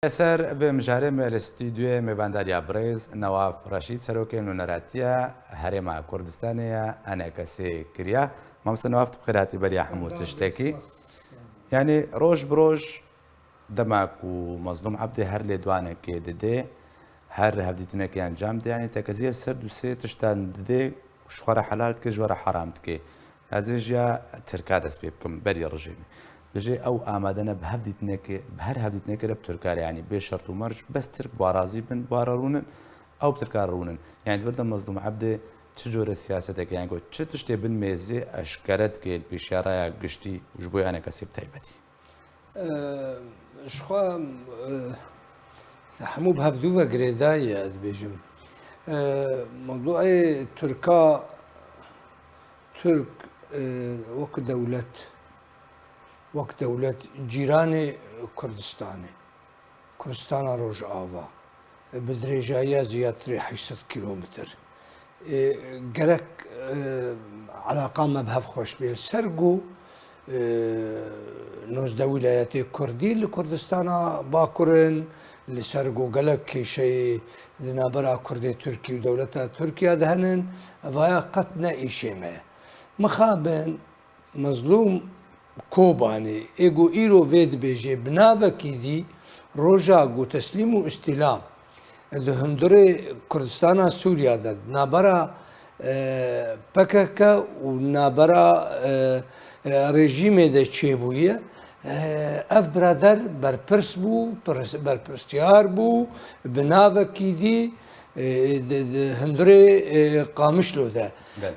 اثر به مجارم الاستودیو میبندریا برز نواف رشید سروکن و نراتیا هرما کردستانیا انا کسی کریا ممسن نواف بخیراتی بریا حمود تشتکی يعني روج بروج دماك ومظلوم عبدي هر لدوانا كي ددي هر هفديتنا كي انجام دي يعني تكزير سرد وسي تشتان ددي وشخورا حلالت كي جورا حرامت كي ازيجيا تركاد اسبيبكم بري رجيمي بجي او امادنا بهفديتنا كي بهر هفديتنا كي رب تركار يعني بشرط ومرج بس ترك بوارازي بن بوارارونن او بتركارونن يعني تفرد مظلوم عبدي چجور سیاستك يعني قلت چه تشتي بن ميزي اشكرت كي البشارة قشتي وجبوي انا كسب تايبتي شخوا همو بهفدوفا قريدايا دبيجم موضوع ترك وك دولة جيراني كردستان روج آوا بدريجايا زيادة 800 كيلومتر قالك علاقة ما بهف خوش بيل سرقو نوزده ولاياتي كردي لكردستان باكرن لسرقو قالك كي شيء ذنابرا كردي تركي ودولة تركيا دهنن فيا قتنا إيشي ما مخابن مظلوم كوباني إيجو إيرو فيد بيجي بنافكي دي روجاقو تسليم واستلام هندوري كردستان سوريا ده نابرا PKK و نابرا رژیم ده چه بویه اف برادر برپرس بو برپرسیار بو بناو کی دی هندوری قامش لو ده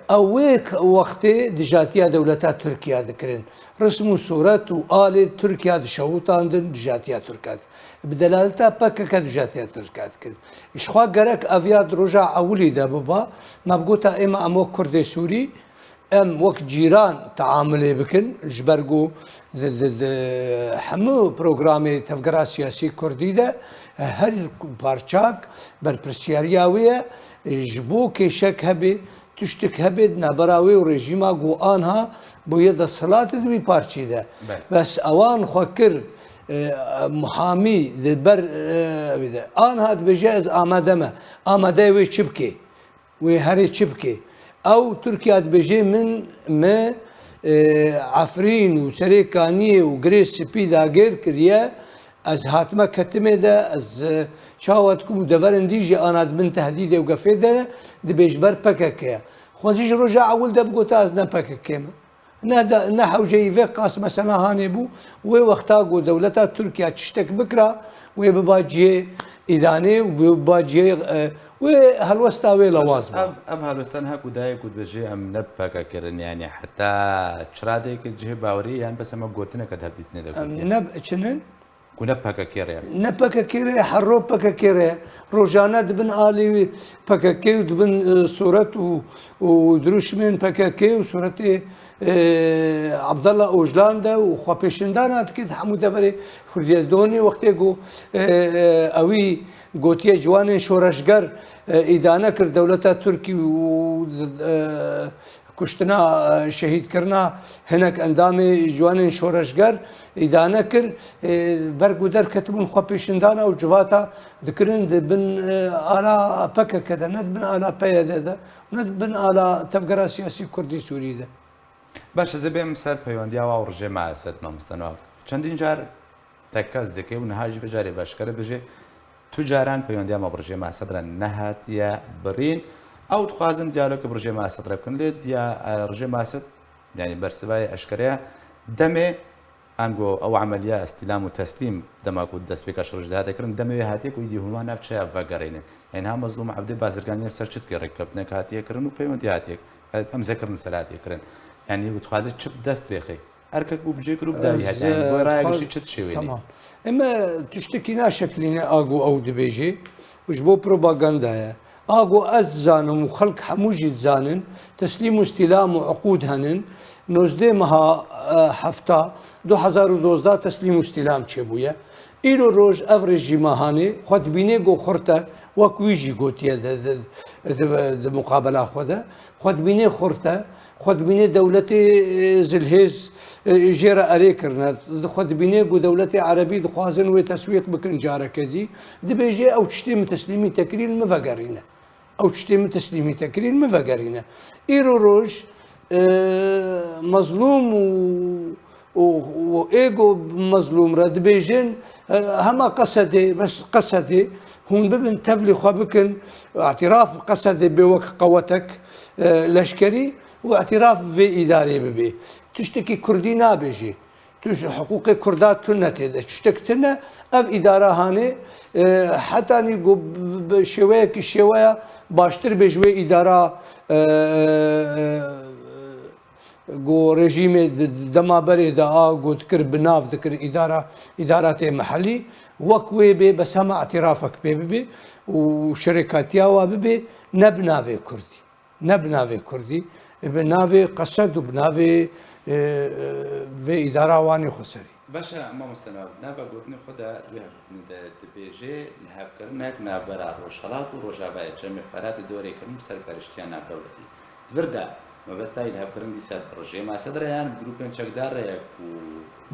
اویک وقتی دجاتیا دولتا ترکیه دکرین رسم و صورت و آل ترکیه دشوتان دن دجاتیا ترکیه بدلالتا PKK دجاتیا ترکیه دکرین اشخوا گرک اویاد رجع اولی ده بابا مبگوتا اما امو کرد سوری ام وقت جيران تعاملي بكن جبرقو حمو برنامج تفكير سياسي كردي ده هر بارچاك برپرسيارياوية جبو كيشك هبي تشتك هبي نبراوي ورجيما جو آنها بويد الصلاة دوي بارچي ده بس اوان خوكر محامي دبر آنها بجاز آماده وي چبكي وي هري چبكي او تركيا بيجي من ما عفرين وسريكانيه وجريس سبيدا غير كريا از هاتما كتمه ده از شاوتكم دفرن ديجي انا من تهديد وقفيده دي بيجبر PKK خوزيج رجع اول ده بقوت از نا PKK نا حوجي في قاس مثلا هاني بو وقتها دولتها تركيا تشتك بكره وباجي إداني وباجي وهالوسطاوي لوازم اب هالوستان هاكو داي كود بجي ام نبكا كرن يعني حتى تشراديك جه باوري يعني بس ما قوتنا كد هبتنا ده نب چنن نبكا كيري نبكا كيري حرو بكا كيري روجانا دبن آلي PKK ودبن صورت ودروش من PKK وصورت عبد الله اوجلان ده وخوابشندان كده حمود دفري خرديدوني وقتي جو اوي گوتیه جوان شورشگر ادانه کر دولتا ترکی و کشتنا شهید کرنا هناك اندام جوان شورشگر ادانه کر برگو در کتبون خوابشندان و جواتا ذكرن بن على PKK ده ند بن على PYD ده ند بن على تفكير سياسي كردي سوري ده باش زبيم سر پیوندیا و ورجه مع اسد مستناف چندین جار تکاز دکه و نهاج بجاری باشکره بجه تجاران پیوندیا ما برجه مع صدر نهات یا برين او تخازن ديالوك برجه مع صدر بكن لد يا رجه مع صد يعني برسباي اشكريا دمي انجو او عمليه استلام وتسليم دما كود دس بكاش رجه هذا كرن دمي هاتيك ويدي هو نفس فقرين يعني هم مظلوم عبد بازرگاني سرچت كركفتنك هاتيك كرن وبيوندي هاتيك ام ذكرن سلاتي كرن يعني بتخازن چب دست بخي اركك بوبجي جروب داري هات يعني ورايا شي تشت شي تمام اما تشتكينا شكلنا اغو او دبيجي وجبو بروباغندا اغو از زانم وخلق حموجي زانن تسليم واستلام وعقود هنن نوزده مها هفتا 2012 تسليم واستلام چبويا ايرو روج افريج جماهاني خد بيني جو خرطه وكويجي قوتيا د مقابله خده خد بيني خرطه خود بینێ دەولەتی زلهێز ژێرە ئەرێکردە خود بینێ و دەولەتی عربی دخوازن وێ تەسویق بکەن جارەکەدی دەبێژێ ئەو شتێ تەسلیمی تەکرین مڤەگەڕینە ئەو شتێ تەسلیمی تەکرین مڤەگەڕینە ئیرۆ ڕۆژ مەزلوم و ئێگۆ مەزلوم رە دبێژن هەما قەسەدێ بەس قەسەدێ هون ببن تەفلی خوا بکن اعتراف قەسەدێ بێ وەک قەوەتەک لەشکەری و اعتراف vê îdarê bibe. Tiştekî Kurdî nabêjê. Hiqûqê Kurda tune têde. Tiştek tune ev îdara hanê hetanî şêweyekî şêweya baştir bê ji wê îdara rejîmê demaberê de a got dikir bi nav dikir îdaratê mihellî wek wê bê bes hema etirafek pê bibe û şerêkatiya wa bibe ne bi navê Kurdî. Ne bi navê Kurdî bi navê qesed û bi navê vê îdara wanê xweserî. باشە ئەمە مستەناو نابە گوتنی خۆدا دوێ دەبێژێ لە هەفکردنێک نابەرا ڕۆژهەڵات و ڕۆژاوای جەمی خەراتی دۆرێکردن سەرپەرشتیان ناودەوڵەتی دووردا مەبەستای لە هەفکردن دیسە ڕۆژێ ماسەدرایان گروپێن چەکدارڕێک و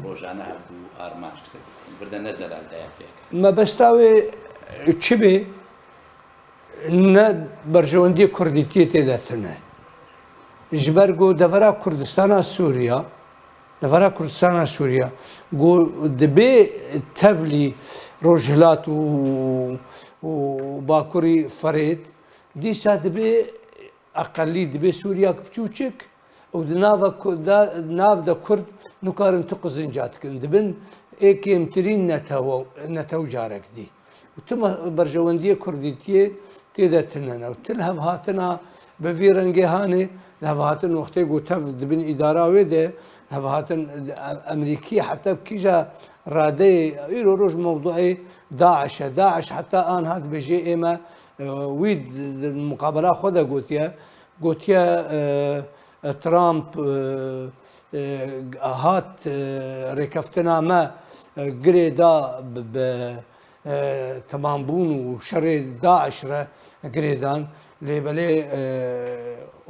ڕۆژانە هەبوو ئارماش کرد بردە نەزەرالدایە پێک مەبەستاوێ چ بێ نە بەرژەوەندی کوردیتیە تێدا تنە ji ber got devera Kurdistana Sûriya devera Kurdistana Sûriya got dibe tevlî rojhilat û Bakurî Ferêd dîsa dibe eqelî dibe Sûriyek biçûçik û di nav de Kurd nikarin tu qizinca dikin dibin êkêmtirîn netew carek dî tu berjewendiyê Kurdîtiyê têde tune û til hevhatina bi vî rengê hanê هەڤهاتن وەختەی گوت تەف دبن ئیدارا وێ دێ هەڤهاتن ئەمریکی حتا کیژە ڕادەیە ئیرۆ ڕۆژ مەوضوعی داعشە داعش حتا ئان هات بێژێ ئێمە وی مقابلا خۆ دەگوتیە گوتیە ترامپ هات ڕێکەفتنامە گرێدا تەمامبوون و شەڕێ داعشرە گرێدان لێبەلێ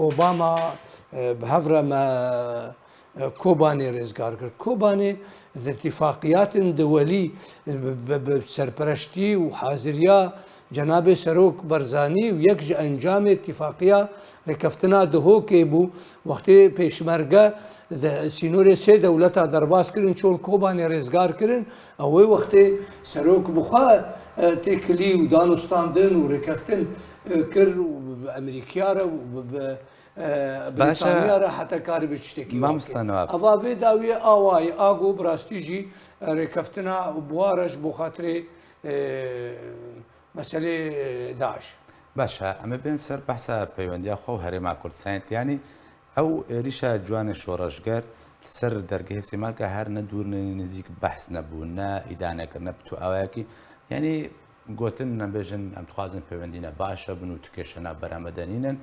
ئۆباما بهەڤرە مە کۆبانێ ڕێزگار کرد کۆبانێ اتفاقیاتن دولî سەرپەرشتی و حازریە جەنابێ سەرۆک بەرزانی و یەک ji ئەنجامê اتفاقیە ڕێکەفتنا دهۆکێ بوو وەختێ پێشمەرگە سینۆرê سێ دەولەتا دەرباز کردن چۆن کۆبانێ ڕێزگار کردن ئەوەی وەختێ سەرۆک بخوا تێکلی و دانوستاندن و ڕێکەفتن کرد و ئەمریکیارە و بریتانیارە حتا کاری بە شتێکی ئەوا vê dawiyê awayî ago birastî jî rêkeftina buwareş bo xatirê meselê Daeş. باشە ئەمە بێن سەر بەحسا پەیوەندیا خۆ هەرێما کوردستانیت ینی ئەو ێریشە جوانە شۆڕەشگەر سەر دەرگەی سێماکە هەر نەدوورنی نزیک بەحس نەبوو نە ئیدانەکردنە تو ئەوەیەکی ینی گوتن نەبێژن ئەم توخوازن پەیوەندینە باشە بن و توکێشەنە بەرامەدەنینن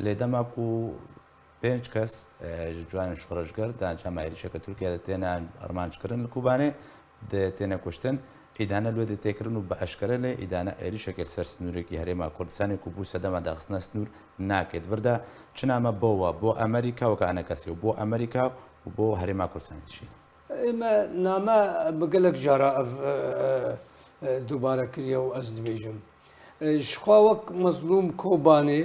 لێدەماک و 5 کەس جوانە شۆڕەشگەر دانجام عێریشەکە تورکیا دەتێنە ئەرمانجکردن لە کوبانێ دەتێنە کوشتن ئیدانە لێ دەتێکردن و بە ئەشکرە لێ ئیدانە عێریشەکە سەر سنوورێکی هەرێما کوردستانی و بوو سەدەما داخستنە سنوور ناکێت وردا چنامە بۆوە بۆ ئەمریکا وەکانە کەسی و بۆ ئەمریکا و بۆ هەرێما کوردستانیشی ئێمە نامە بەگەلک جارە دووبارە کردە و ئەس دبێژم شخوا وەک مەزلوم کۆبانێ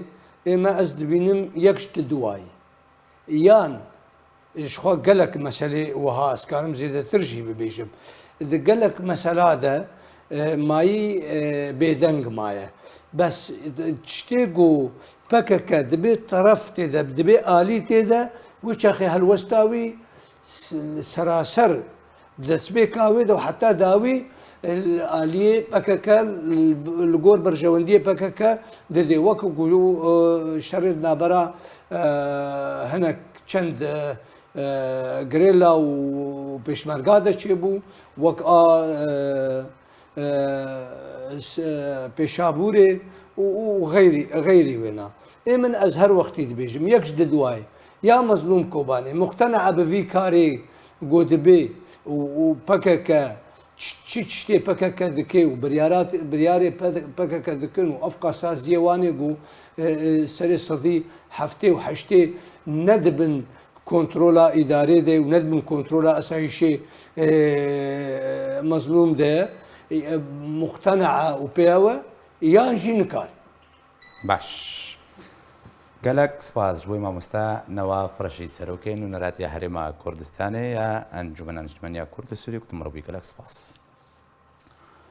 ئێمە ئەس دبینم یەک شت دوایی یان خوا gelek meselê wiha ez karim zêdetir jî bibêjim di gelek mesela de mayî bêdeng maye bes tiştê got PKK dibe teref têde dibe alî têde wî çexê helwesta wî seraser destpêka wê de heta dawî aliyê PKK li gor berjewendiyê PKK didê wek şerê nabera hinek çend گرێلا و پێشمەرگا دەچێبوو وەک پێشابورێ و غەیری وێنا ئێ من ئەز هەر وەختی دەبێژم یەکش دەدوایە یا مەزلوم کۆبانێ مختەنە ئەبڤی کارێ گۆ دەبێ و پەکەکە چی شتێ پەکەکە دکێ و بریارێ پەکەکە دکن و ئەفقا ساز دیێوانێک و سەرێ سەدی هەفتێ و هەشتێ نەدبن کۆنتترۆلا ئیدارێ دێ و نەدبن کۆنتترۆلا ئەسایشێ مەزلوم دێ مختەنع و پێوە یان ژی نکار باش گەلک سپاس ژبووی مامۆستا نەواف ڕەشید سەرۆکەی نوێنەراتی هەرێما کوردستانê ya Encûmena Niştmeniya Kurd li Sûriyê ku tu min re bûyî gelek spas.